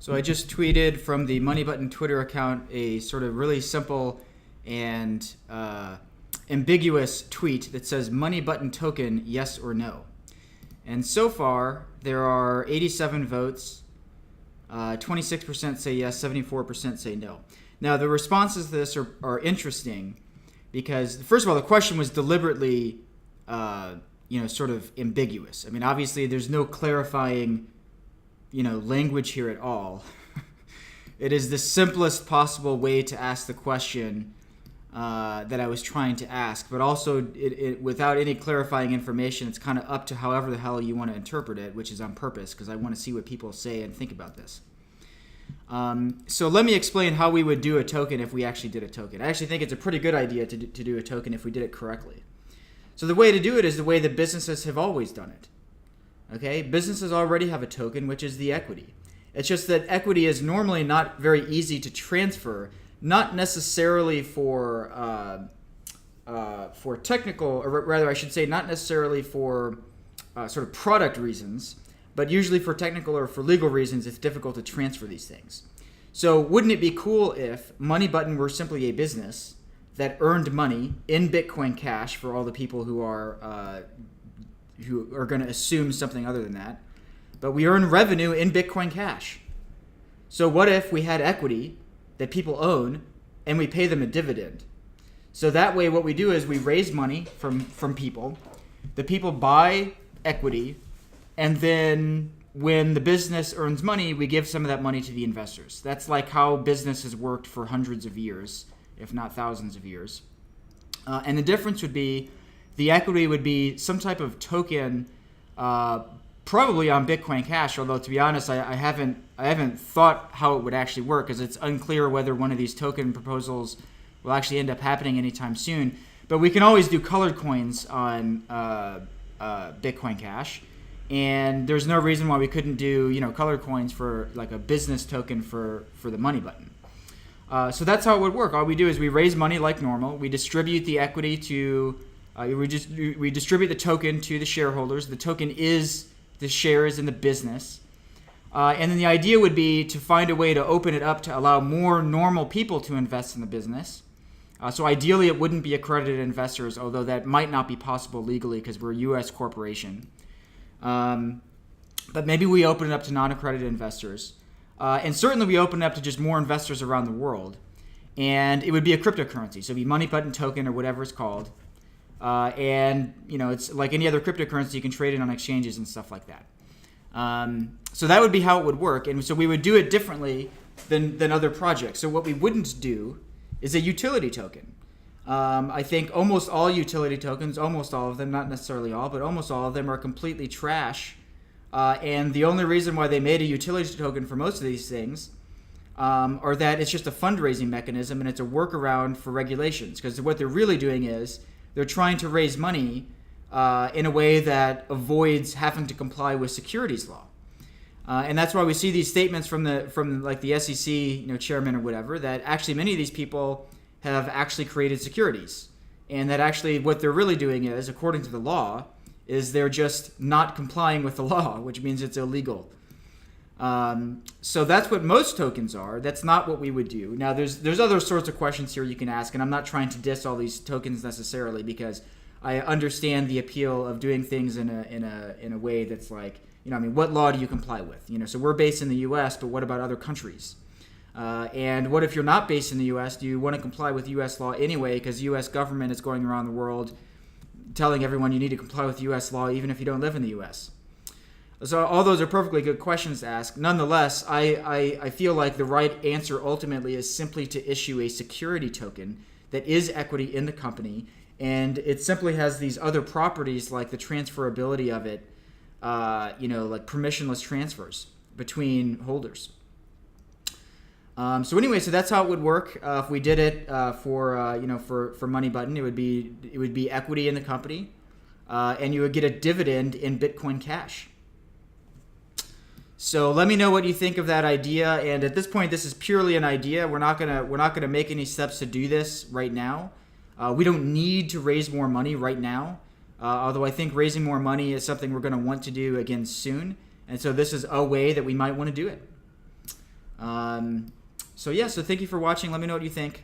So I just tweeted from the Money Button Twitter account a sort of really simple and ambiguous tweet that says Money Button token, yes or no. And so far, there are 87 votes. 26% say yes, 74% say no. Now, the responses to this are interesting because, first of all, the question was deliberately, sort of ambiguous. I mean, obviously, there's no clarifying, language here at all. It is the simplest possible way to ask the question that I was trying to ask, but also without any clarifying information, it's kind of up to however the hell you want to interpret it, which is on purpose because I want to see what people say and think about this. So let me explain how we would do a token if we actually did a token. I actually think it's a pretty good idea to do a token if we did it correctly. So the way to do it is the way that businesses have always done it. Okay, businesses already have a token, which is the equity. It's just that equity is normally not very easy to transfer, not necessarily for technical, or rather I should say not necessarily for sort of product reasons, but usually for technical or for legal reasons, it's difficult to transfer these things. So wouldn't it be cool if Money Button were simply a business that earned money in Bitcoin Cash for all the people who are going to assume something other than that, but we earn revenue in Bitcoin Cash. So what if we had equity that people own and we pay them a dividend? So that way what we do is we raise money from people, the people buy equity, and then when the business earns money, we give some of that money to the investors. That's like how business has worked for hundreds of years, if not thousands of years. And the difference would be the equity would be some type of token, probably on Bitcoin Cash. Although to be honest, I haven't thought how it would actually work because it's unclear whether one of these token proposals will actually end up happening anytime soon. But we can always do colored coins on Bitcoin Cash, and there's no reason why we couldn't do colored coins for like a business token for the Money Button. So that's how it would work. All we do is we raise money like normal. We distribute the equity to we distribute the token to the shareholders. The token is the shares in the business. And then the idea would be to find a way to open it up to allow more normal people to invest in the business. So ideally, it wouldn't be accredited investors, although that might not be possible legally because we're a U.S. corporation. But maybe we open it up to non-accredited investors. And certainly we open it up to just more investors around the world. And it would be a cryptocurrency. So it'd be Money Button token or whatever it's called. And it's like any other cryptocurrency, you can trade it on exchanges and stuff like that. So that would be how it would work. And so we would do it differently than other projects. So what we wouldn't do is a utility token. I think almost all utility tokens, almost all of them, not necessarily all, but almost all of them are completely trash. And the only reason why they made a utility token for most of these things are that it's just a fundraising mechanism and it's a workaround for regulations. Because what they're really doing is they're trying to raise money in a way that avoids having to comply with securities law. And that's why we see these statements from the SEC, chairman or whatever, that actually many of these people have actually created securities. And that actually what they're really doing is, according to the law, is they're just not complying with the law, which means it's illegal. So that's what most tokens are. That's not what we would do. Now, there's other sorts of questions here you can ask, and I'm not trying to diss all these tokens necessarily because I understand the appeal of doing things in a way that's like, what law do you comply with? So we're based in the U.S., but what about other countries? And what if you're not based in the U.S.? Do you want to comply with U.S. law anyway? Because the U.S. government is going around the world telling everyone you need to comply with U.S. law even if you don't live in the U.S. So all those are perfectly good questions to ask. Nonetheless, I feel like the right answer ultimately is simply to issue a security token that is equity in the company, and it simply has these other properties like the transferability of it, like permissionless transfers between holders. So that's how it would work if we did it for Money Button. It would be equity in the company, and you would get a dividend in Bitcoin Cash. So let me know what you think of that idea. And at this point, this is purely an idea. We're not gonna make any steps to do this right now. We don't need to raise more money right now. Although I think raising more money is something we're going to want to do again soon. And so this is a way that we might want to do it. So thank you for watching. Let me know what you think.